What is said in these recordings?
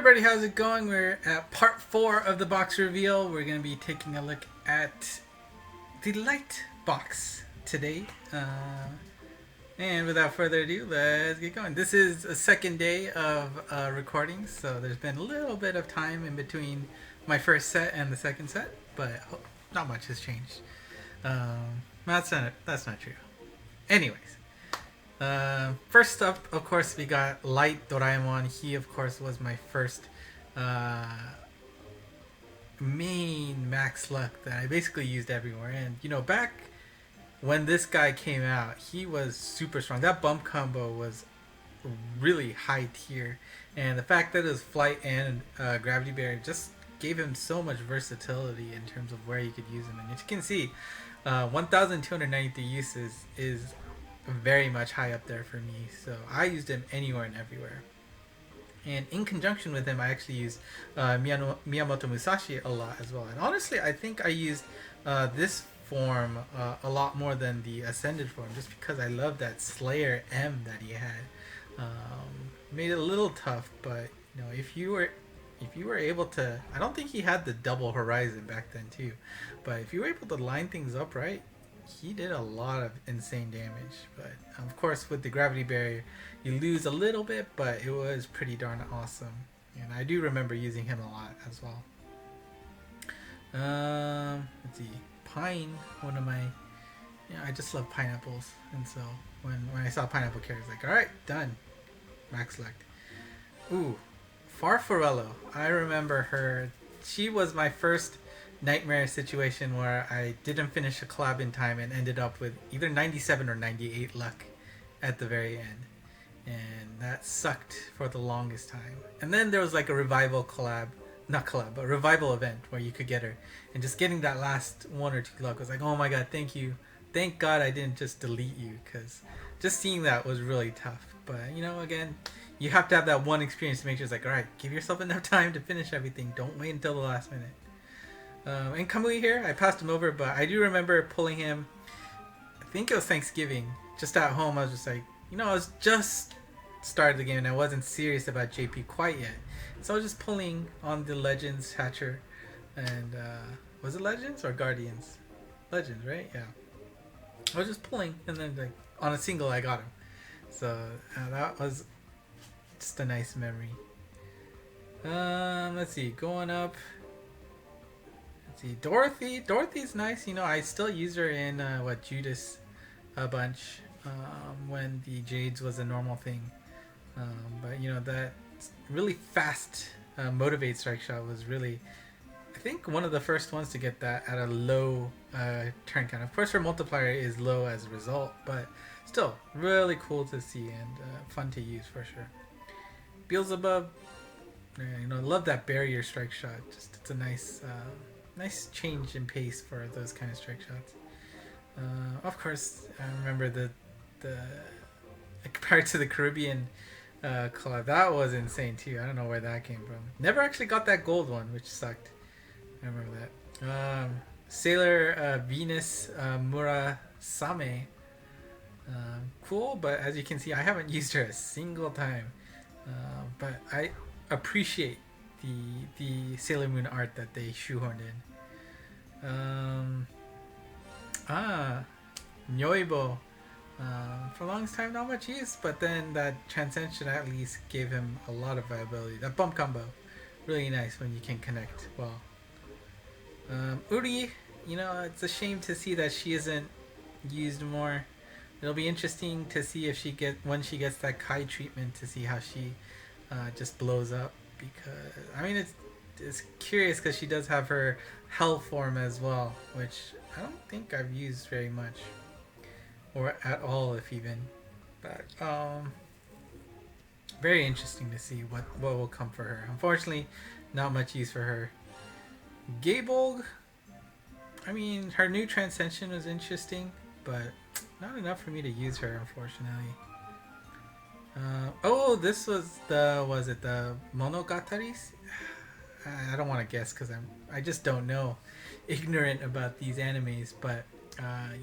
everybody, how's it going? We're at part 4 of the box reveal. We're going to be taking a look at the light box today. And without further ado, let's get going. This is a second day of recording, so there's been a little bit of time in between my first set and the second set, but not much has changed. That's not true. Anyways. First up, of course, we got Light Doraemon. He, of course, was my first main max luck that I basically used everywhere. And, you know, back when this guy came out, he was super strong. That bump combo was really high tier. And the fact that it was flight and gravity barrier just gave him so much versatility in terms of where you could use him. And as you can see, 1,293 uses is very much high up there for me, so I used him anywhere and everywhere. And in conjunction with him, I actually used Miyamoto Musashi a lot as well. And honestly, I think I used this form a lot more than the Ascended form, just because I love that Slayer M that he had. Made it a little tough, but you know, if you were able to, I don't think he had the double horizon back then too, but if you were able to line things up right, he did a lot of insane damage. But of course, with the gravity barrier, you lose a little bit, but it was pretty darn awesome. And I do remember using him a lot as well. Let's see, Pine, one of my, I just love pineapples, and so when I saw pineapple characters, like, all right, done, max select. Ooh, Farfarello. I remember her. She was my first nightmare situation where I didn't finish a collab in time and ended up with either 97 or 98 luck at the very end, and that sucked for the longest time. And then there was like a revival revival event where you could get her, and just getting that last 1 or 2 luck was like, oh my god, thank you, thank god I didn't just delete you, because just seeing that was really tough. But you know, again, you have to have that one experience to make sure it's like, alright, give yourself enough time to finish everything, don't wait until the last minute. And Kamui here, I passed him over, but I do remember pulling him, I think it was Thanksgiving, just at home. I was just like, you know, I was just started the game and I wasn't serious about JP quite yet. So I was just pulling on the Legends Hatcher, and was it Legends or Guardians? Legends, right? Yeah. I was just pulling, and then like on a single I got him. So that was just a nice memory. Let's see, going up. See, Dorothy's nice. You know, I still use her in Judas a bunch when the Jades was a normal thing. But you know, that really fast motivate strike shot was really, I think, one of the first ones to get that at a low turn count. Of course, her multiplier is low as a result, but still really cool to see and fun to use for sure. Beelzebub, you know, love that barrier strike shot. Just it's a nice change in pace for those kind of strike shots. Of course, I remember the Pirates of the Caribbean collab. That was insane too. I don't know where that came from. Never actually got that gold one, which sucked. I remember that. Sailor Venus Murasame. Cool, but as you can see, I haven't used her a single time. But I appreciate the Sailor Moon art that they shoehorned in. Nyoibo. For a long time, not much use, but then that Transcension at least gave him a lot of viability. That bump combo, really nice when you can connect well. Uri, you know, it's a shame to see that she isn't used more. It'll be interesting to see if when she gets that Kai treatment, to see how she just blows up. Because I mean, it's curious because she does have her Hell form as well, which I don't think I've used very much, or at all, if even. But very interesting to see what will come for her. Unfortunately, not much use for her. Gaybolg, I mean, her new Transcension was interesting, but not enough for me to use her, unfortunately. Oh, this was the Monogataris? I don't want to guess because I just don't know, ignorant about these animes. But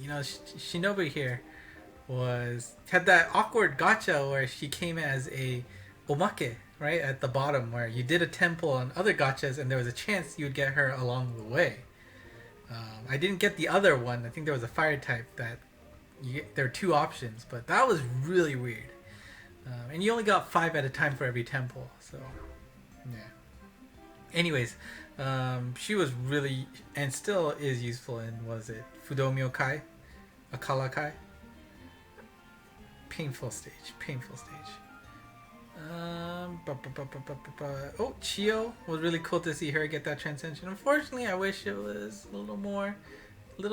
you know, Shinobu here had that awkward gacha where she came as a omake right at the bottom where you did a temple on other gachas and there was a chance you would get her along the way. I didn't get the other one. I think there was a fire type that there were 2 options, but that was really weird. And you only got 5 at a time for every temple, so yeah. Anyways, she was really and still is useful in, was it Fudomyo Kai, Akala Kai? Painful stage. Oh, Chio was really cool to see her get that transcension. Unfortunately, I wish it was a little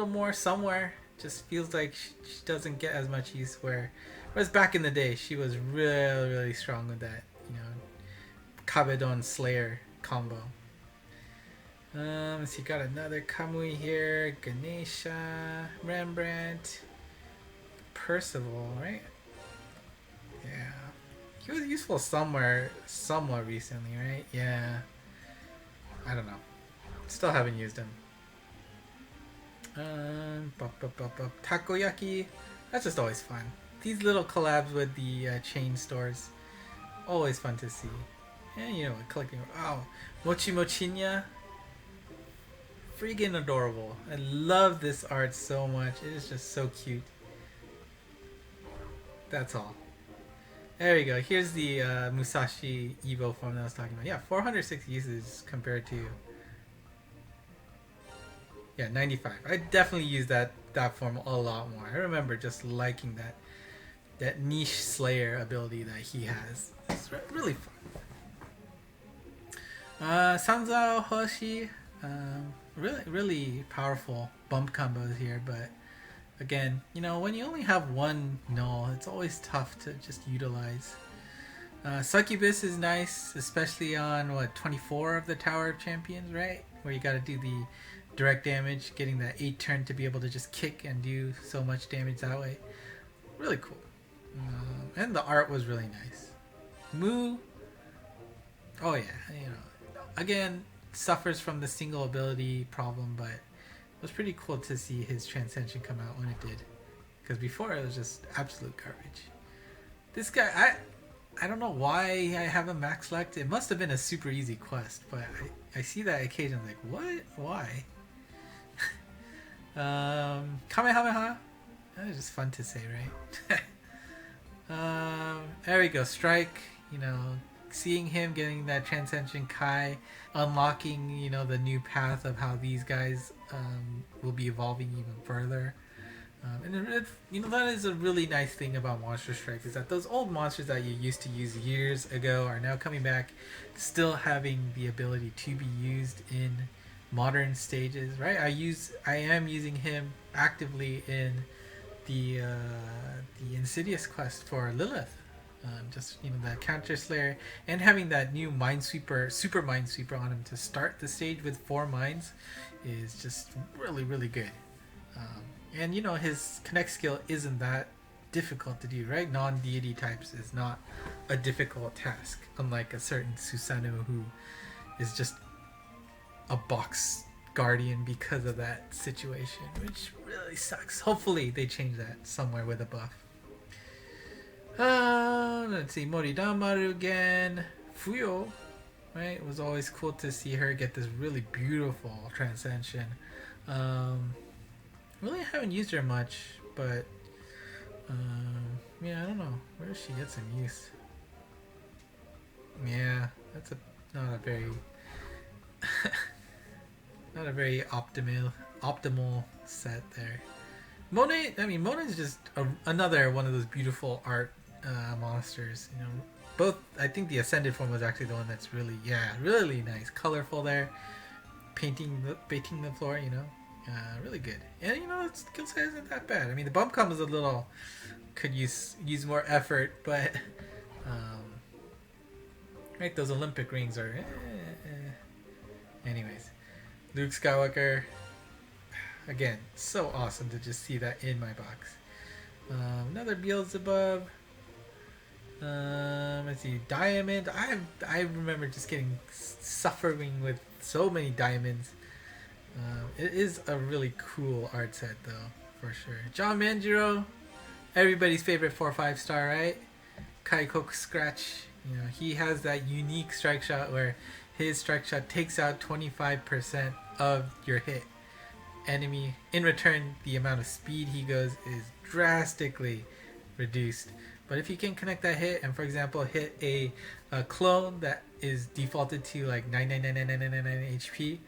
more somewhere. Just feels like she doesn't get as much use. Whereas back in the day, she was really strong with that, Kabedon Slayer combo. So you got another Kamui here, Ganesha, Rembrandt, Percival, right? Yeah. He was useful somewhat recently, right? Yeah. I don't know. Still haven't used him. Takoyaki. That's just always fun. These little collabs with the chain stores. Always fun to see. And collecting. Oh, Mochi Mochinya. Freaking adorable. I love this art so much. It is just so cute. That's all. There we go. Here's the Musashi Evo form that I was talking about. Yeah, 406 uses compared to 95. I definitely use that form a lot more. I remember just liking that niche Slayer ability that he has. It's really fun. Sanzao Hoshi, really powerful bump combos here, but again, when you only have one null, it's always tough to just utilize. Succubus is nice, especially on 24 of the Tower of Champions, right? Where you gotta do the direct damage, getting that 8 turn to be able to just kick and do so much damage that way. Really cool. And the art was really nice. Mu, oh yeah, again, suffers from the single ability problem, but it was pretty cool to see his transcension come out when it did. Because before it was just absolute garbage. This guy, I don't know why I have a max select. It must have been a super easy quest, but I see that occasionally like, what? Why? Kamehameha? That was just fun to say, right? There we go. Strike, seeing him getting that Transcension Kai, unlocking, the new path of how these guys will be evolving even further. That is a really nice thing about Monster Strike, is that those old monsters that you used to use years ago are now coming back, still having the ability to be used in modern stages, right? I am using him actively in the Insidious quest for Lilith. The Counter Slayer, and having that new Super Minesweeper on him to start the stage with 4 mines is just really good. And his connect skill isn't that difficult to do, right? Non-deity types is not a difficult task, unlike a certain Susanoo who is just a box guardian because of that situation, which really sucks. Hopefully they change that somewhere with a buff. Let's see, Moridamaru again. Fuyo, right? It was always cool to see her get this really beautiful transcension. Really haven't used her much, but I don't know. Where does she get some use? Yeah, that's not a very not a very optimal set there. Monet is just another one of those beautiful art monsters. Both, I think the Ascended form was actually the one that's really nice, colorful there, painting the floor. Really good. And its skill set isn't that bad. The bump combo is a little, could use more effort, but right, those Olympic rings are. Anyways, Luke Skywalker. Again, so awesome to just see that in my box. Another Beelzebub. Let's see, Diamond. I remember just suffering with so many diamonds. It is a really cool art set, though, for sure. John Manjiro, everybody's favorite 4-5 star, right? Kaikoku Scratch, You know, he has that unique strike shot where his strike shot takes out 25% of your hit enemy. In return, the amount of speed he goes is drastically reduced. But if you can connect that hit and, for example, hit a clone that is defaulted to like 9999999 HP, you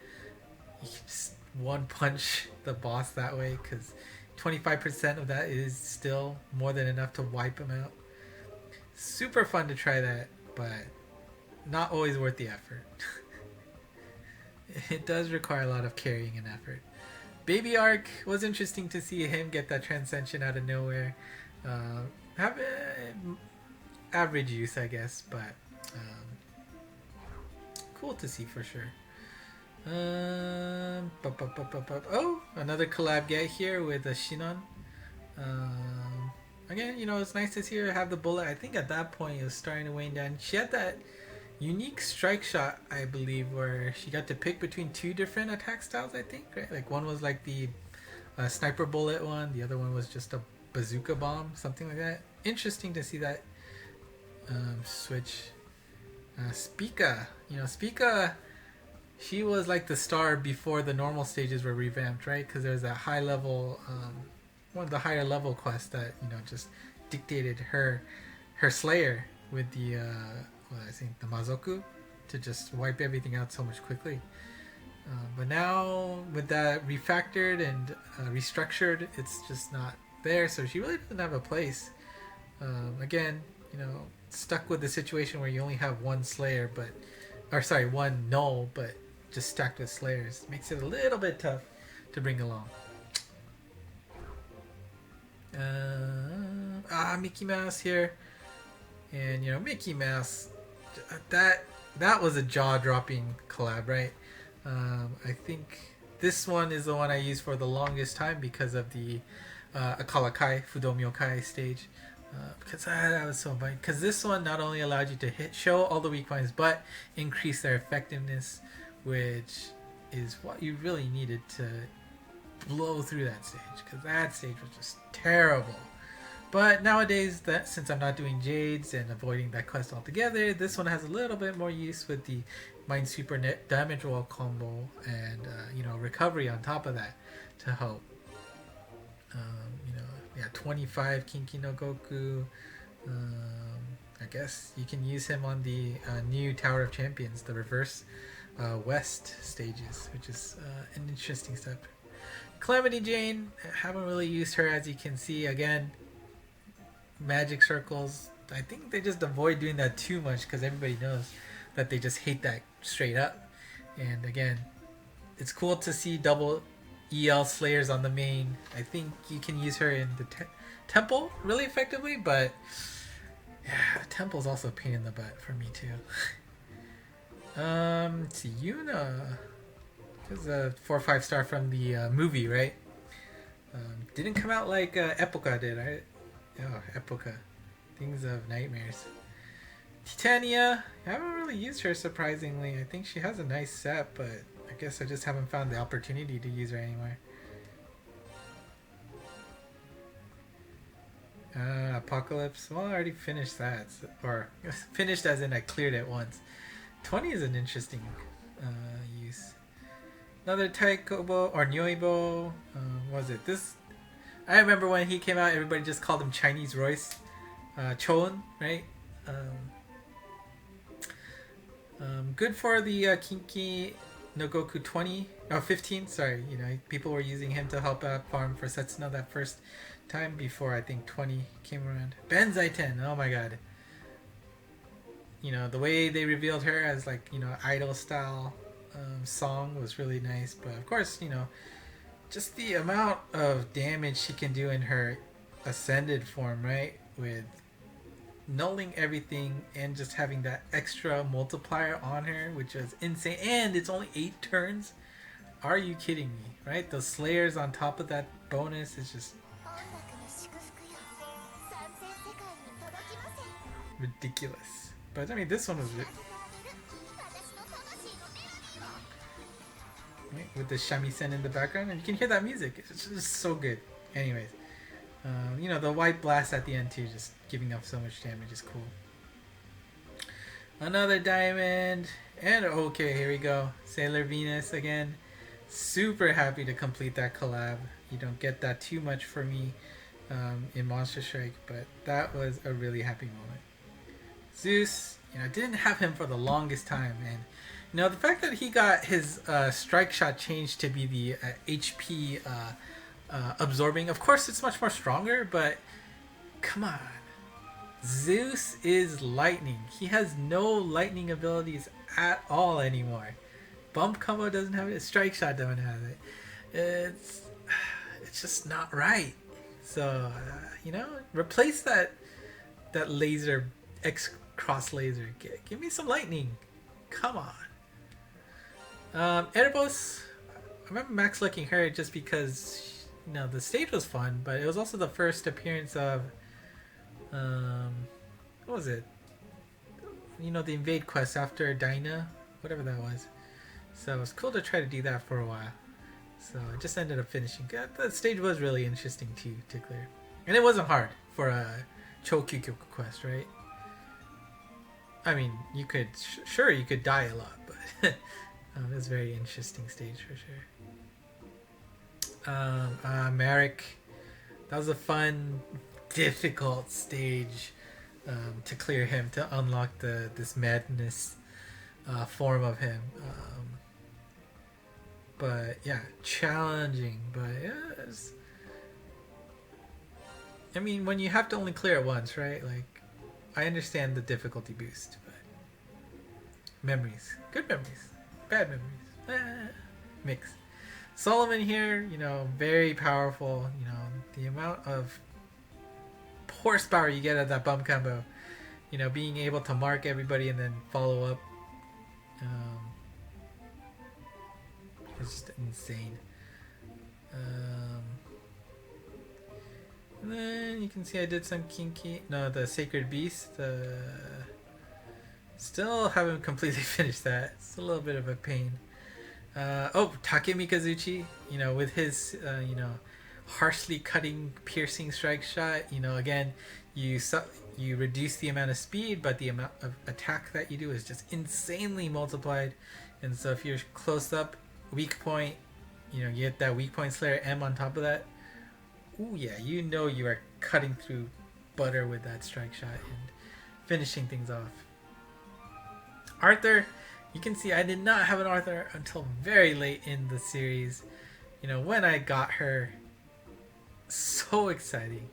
can just one punch the boss that way, because 25% of that is still more than enough to wipe him out. Super fun to try that, but not always worth the effort. It does require a lot of carrying and effort. Baby Arc was interesting to see him get that Transcension out of nowhere. Have average use, I guess, but cool to see for sure. Oh, another collab get here with Shinon. Again, you know, it's nice to see her have the bullet. I think at that point it was starting to wane down. She had that unique strike shot, I believe, where she got to pick between two different attack styles, I think, right? Like one was like the sniper bullet one, the other one was just a bazooka bomb, something like that. Interesting to see that switch. Spica, you know, Spica, she was like the star before the normal stages were revamped, right? Because there's that high level, one of the higher level quests that, you know, just dictated her Slayer with the I think the Mazoku to just wipe everything out so much quickly. But now with that refactored and restructured, it's just not there, so she really doesn't have a place. Again, you know, stuck with the situation where you only have one Slayer, but, or sorry, one Null, but just stacked with Slayers. Makes it a little bit tough to bring along. Mickey Mouse here, and you know, Mickey Mouse, that was a jaw-dropping collab, right? I think this one is the one I used for the longest time because of the Akala Kai, Fudomyo Kai stage. Because that was so fun. Because this one not only allowed you to show all the weak points, but increase their effectiveness, which is what you really needed to blow through that stage. Because that stage was just terrible. But nowadays, that since I'm not doing Jades and avoiding that quest altogether, this one has a little bit more use with the Minesweeper net damage wall combo and you know, recovery on top of that to help. You know, yeah, 25 Kinki no Goku. I guess you can use him on the new Tower of Champions, the reverse West stages, which is an interesting step. Calamity Jane, haven't really used her, as you can see. Again, magic circles, I think they just avoid doing that too much because everybody knows that they just hate that straight up. And again, it's cool to see double EL Slayers on the main. I think you can use her in the temple really effectively, but yeah, the temple's also a pain in the butt for me too. It's Yuna. This is a 4 or 5 star from the movie, right? Didn't come out like Epoca did, right? Oh, Epoca. Things of Nightmares. Titania. I haven't really used her, surprisingly. I think she has a nice set, but I guess I just haven't found the opportunity to use her anywhere. Apocalypse. Well, I already finished that. Or, finished as in I cleared it once. 20 is an interesting use. Another Taikobo, or Nyoibo. What was it? This... I remember when he came out, everybody just called him Chinese Royce. Chon, right? Good for the Kinki no Goku 20, oh 15, sorry. You know, people were using him to help out farm for Setsuno that first time before I think 20 came around. Benzai 10, oh my god. You know, the way they revealed her as like, you know, idol style song was really nice. But of course, you know, just the amount of damage she can do in her ascended form, right? With nulling everything and just having that extra multiplier on her, which is insane. And it's only 8 turns. Are you kidding me, right? Those Slayers on top of that bonus is just ridiculous. But I mean, this one was right, with the shamisen in the background, and you can hear that music. It's just so good. Anyways, you know, the white blast at the end too, just giving up so much damage is cool. Another diamond. And okay, here we go. Sailor Venus again. Super happy to complete that collab. You don't get that too much for me in Monster Strike, but that was a really happy moment. Zeus, I didn't have him for the longest time, and the fact that he got his strike shot changed to be the HP absorbing. Of course, it's much more stronger, but come on. Zeus is lightning. He has no lightning abilities at all anymore. Bump combo doesn't have it. Strike shot doesn't have it. It's just not right. So replace that laser X cross laser. Give me some lightning. Come on. Erebos. I remember Max looking her just because the stage was fun, but it was also the first appearance of what was it? The invade quest after Dinah, whatever that was. So it was cool to try to do that for a while. So I just ended up finishing. The stage was really interesting to clear, and it wasn't hard for a Chokyukyo quest, right? I mean, you could you could die a lot, but it was a very interesting stage for sure. Merrick, that was a fun, difficult stage to clear him, to unlock this madness form of him. But yeah, challenging. But yeah, I mean, when you have to only clear it once, right? Like, I understand the difficulty boost, but memories, good memories, bad memories, mix. Solomon here, very powerful. The amount of horsepower you get out of that bump combo, being able to mark everybody and then follow up, it's just insane. And then you can see I did some the Sacred Beast. Still haven't completely finished that. It's a little bit of a pain. Take Mikazuchi, with his harshly cutting, piercing strike shot. Again, you reduce the amount of speed, but the amount of attack that you do is just insanely multiplied. And so if you're close up, weak point, you get that weak point Slayer M on top of that. Ooh yeah, you are cutting through butter with that strike shot and finishing things off. Arthur, you can see I did not have an Arthur until very late in the series. When I got her, so exciting.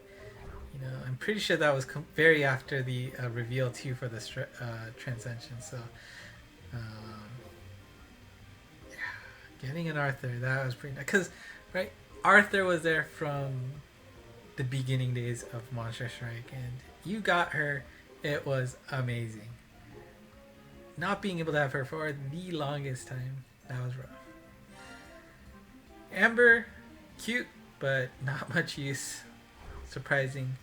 I'm pretty sure that was very after the reveal too for the Transcension. So getting an Arthur, that was pretty nice. Because, right, Arthur was there from the beginning days of Monster Strike, and you got her, it was amazing. Not being able to have her for the longest time, that was rough. Amber, cute, but not much use. Surprising.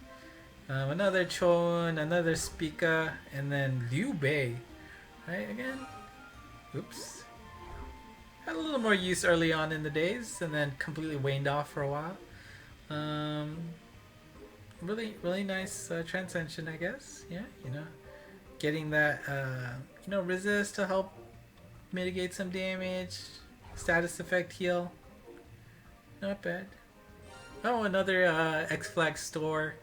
Another Chon, another Spica, and then Liu Bei. Right, again? Oops. Had a little more use early on in the days, and then completely waned off for a while. Really, really nice Transcension, I guess. Yeah, getting that, resist to help mitigate some damage, status effect heal. Not bad. Oh, another X-Flag store.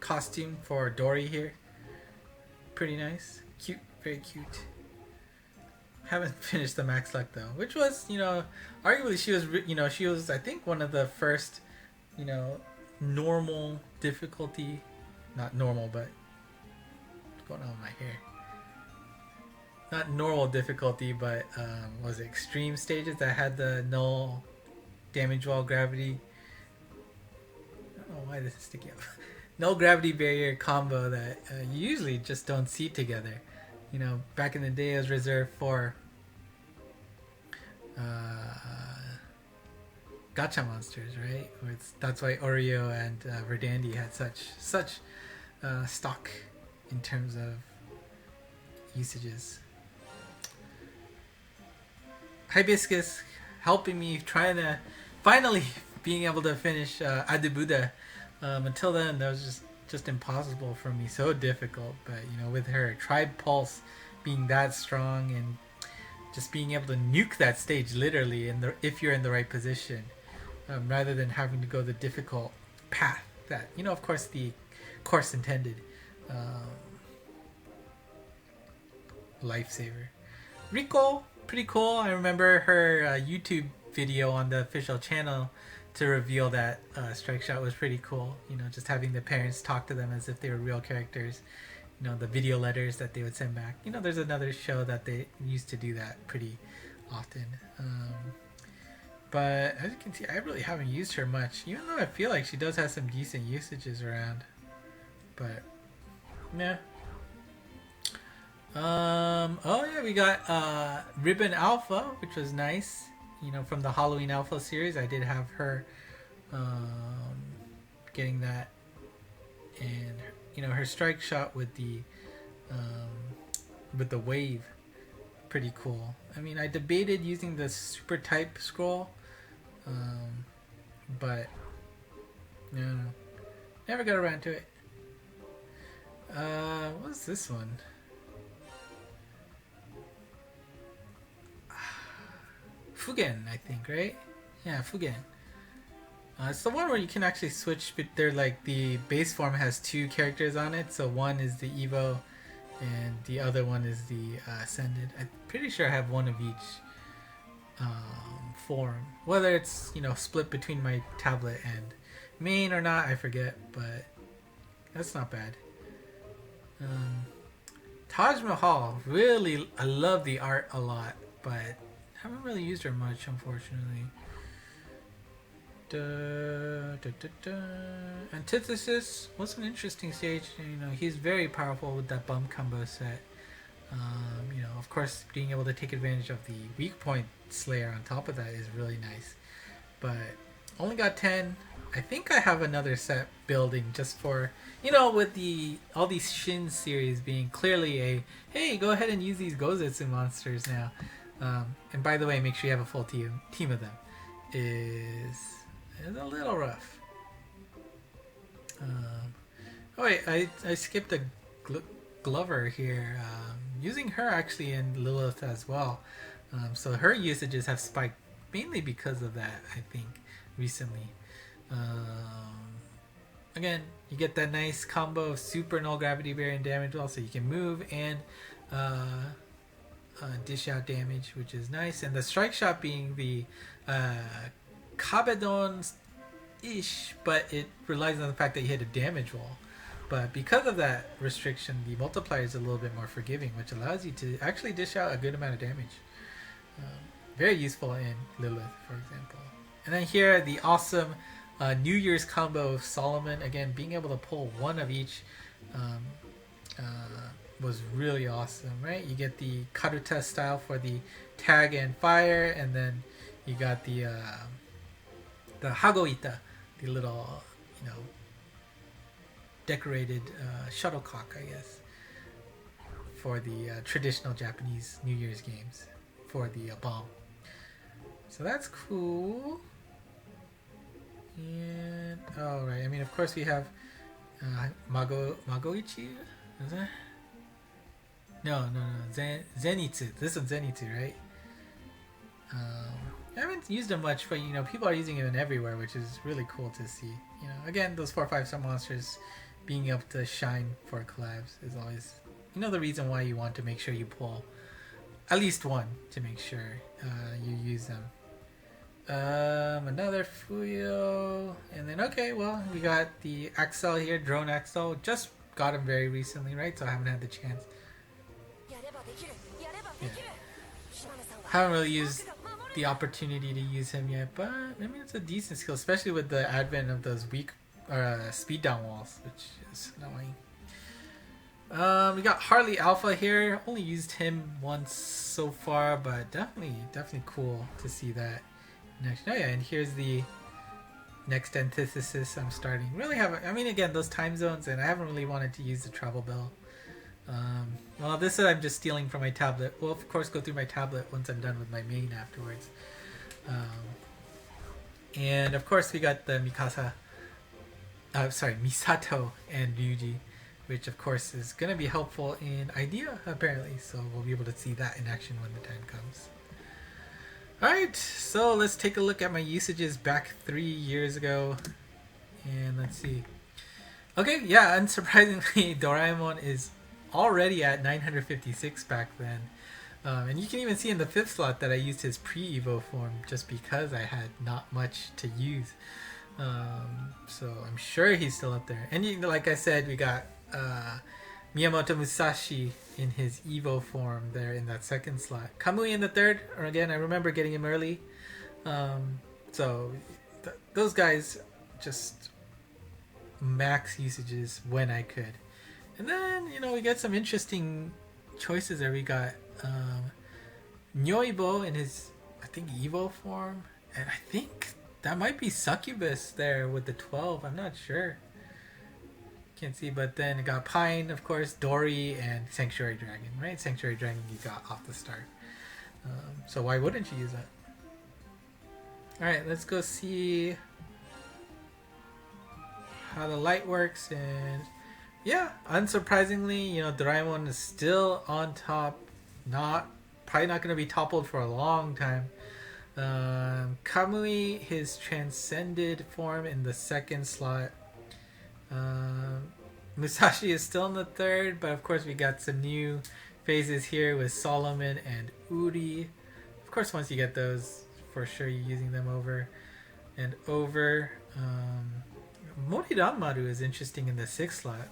Costume for Dory here. Pretty nice. Cute, very cute. Haven't finished the Max Luck though, which was, arguably she was I think one of the first, normal difficulty, not normal, but what's going on with my hair? Not normal difficulty, but was it extreme stages that had the null damage wall gravity? I don't know why this is sticking up. Null gravity barrier combo that you usually just don't see together. Back in the day it was reserved for gacha monsters, right? That's why Oreo and Verdandi had such stock in terms of usages. Hibiscus helping me, trying to finally being able to finish Adebuda. Until then, that was just just impossible for me, so difficult. But you know, with her Tribe Pulse being that strong and just being able to nuke that stage literally, if you're in the right position, rather than having to go the difficult path that, you know, of course the course intended. Lifesaver. Rico, pretty cool. I remember her YouTube video on the official channel to reveal that Strike Shot was pretty cool. You know, just having the parents talk to them as if they were real characters. You know, the video letters that they would send back. You know, there's another show that they used to do that pretty often. But as you can see, I really haven't used her much, even though I feel like she does have some decent usages around. But, yeah. Oh yeah, we got Ribbon Alpha, which was nice. You know, from the Halloween Alpha series, I did have her getting that, and you know, her Strike Shot with the wave, pretty cool. I mean, I debated using the Super Type Scroll, but no, never got around to it. What's this one? Fugen, I think, right? Yeah, Fugen. It's the one where you can actually switch, but they're like, the base form has two characters on it, so one is the Evo and the other one is the Ascended. I'm pretty sure I have one of each form. Whether it's, you know, split between my tablet and main or not, I forget, but that's not bad. Taj Mahal, really, I love the art a lot, but haven't really used her much, unfortunately. Antithesis was an interesting stage. You know, he's very powerful with that bump combo set. You know, of course, being able to take advantage of the weak point Slayer on top of that is really nice. But only got 10. I think I have another set building just for, you know, with all these Shin series being clearly a, hey, go ahead and use these Gozetsu monsters now. And by the way, make sure you have a full team of them. Is a little rough. Oh wait, I skipped a Glover here. Using her actually in Lilith as well. So her usages have spiked mainly because of that, I think, recently. Again, you get that nice combo of super null gravity barrier and damage wall, so you can move and dish out damage, which is nice. And the Strike Shot being the Kabedon-ish, but it relies on the fact that you hit a damage wall. But because of that restriction, the multiplier is a little bit more forgiving, which allows you to actually dish out a good amount of damage. Very useful in Lilith, for example. And then here, the awesome New Year's combo of Solomon. Again, being able to pull one of each was really awesome, right? You get the Karuta style for the tag and fire, and then you got the Hagoita, the little, you know, decorated shuttlecock, I guess, for the traditional Japanese New Year's games for the bomb. So that's cool. And alright, I mean, of course we have Magoichi, is that? No, Zenitsu. This one's Zenitsu, right? I haven't used them much, but you know, people are using them everywhere, which is really cool to see. You know, again, those 4 or 5 star monsters being able to shine for collabs is always, you know, the reason why you want to make sure you pull at least one to make sure you use them. Another Fuyo, and then okay, well, we got the Axel here, Drone Axel. Just got him very recently, right? So I haven't had the chance. Yeah. Haven't really used the opportunity to use him yet, but I mean, it's a decent skill, especially with the advent of those weak speed down walls, which is annoying. We got Harley Alpha here. Only used him once so far, but definitely cool to see that next. Oh yeah, and here's the next antithesis I'm starting. Really haven't, I mean, again, those time zones, and I haven't really wanted to use the travel bell. Well, this is I'm just stealing from my tablet. We'll of course go through my tablet once I'm done with my main afterwards. And of course we got the Mikasa sorry, Misato and Ryuji, which of course is going to be helpful in Idea apparently. So we'll be able to see that in action when the time comes. Alright, so let's take a look at my usages back 3 years ago. And let's see. Okay, yeah, unsurprisingly, Doraemon is already at 956 back then. And you can even see in the 5th slot that I used his pre-Evo form just because I had not much to use. So I'm sure he's still up there. And like I said, we got Miyamoto Musashi in his Evo form there in that 2nd slot. Kamui in the 3rd, or again, I remember getting him early. So those guys just max usages when I could. And then, we get some interesting choices there. We got Nyoibo in his, I think, Evo form. And I think that might be Succubus there with the 12. I'm not sure. Can't see, but then it got Pine, of course, Dory, and Sanctuary Dragon, right? Sanctuary Dragon you got off the start. So why wouldn't you use that? Alright, let's go see how the light works. And yeah, unsurprisingly, Doraemon is still on top. Probably not going to be toppled for a long time. Kamui, his transcended form in the 2nd slot. Musashi is still in the 3rd, but of course we got some new phases here with Solomon and Uri. Of course, once you get those, for sure you're using them over and over. Moriranmaru is interesting in the 6th slot.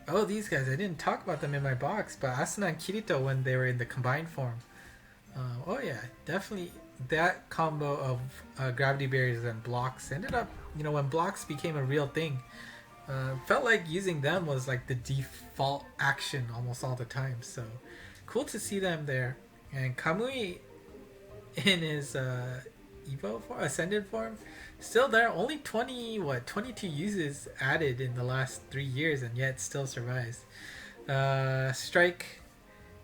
Oh, these guys, I didn't talk about them in my box, but Asuna and Kirito when they were in the combined form. Oh yeah, definitely that combo of gravity barriers and blocks ended up, when blocks became a real thing, felt like using them was like the default action almost all the time. So cool to see them there. And Kamui in his Evo form, Ascended form, still there. Only 22 uses added in the last 3 years, and yet still survives. Strike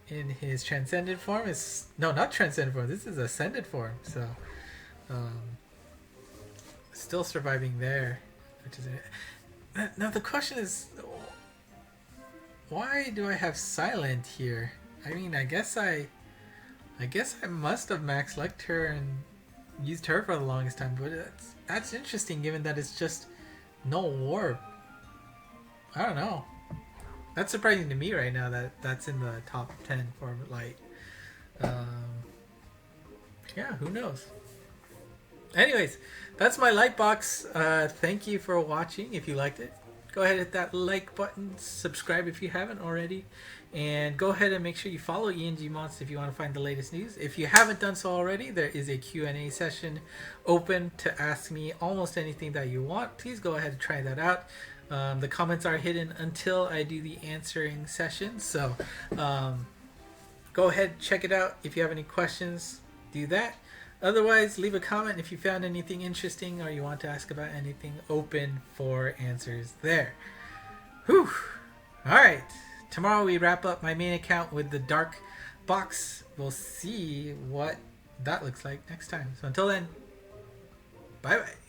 in his Transcended form is not Transcended form. This is Ascended form. So still surviving there, which is it. Now the question is, why do I have Silent here? I mean, I guess I must have max liked her and used her for the longest time, but that's interesting given that it's just no warp. I don't know. That's surprising to me right now that that's in the top 10 for light. Yeah, who knows? Anyways, that's my light box. Thank you for watching. If you liked it, go ahead and hit that like button. Subscribe if you haven't already. And go ahead and make sure you follow ENG Monster if you want to find the latest news. If you haven't done so already, there is a Q&A session open to ask me almost anything that you want. Please go ahead and try that out. The comments are hidden until I do the answering session. So go ahead, check it out. If you have any questions, do that. Otherwise, leave a comment if you found anything interesting or you want to ask about anything. Open for answers there. Whew. All right. Tomorrow we wrap up my main account with the dark box. We'll see what that looks like next time. So until then, bye-bye.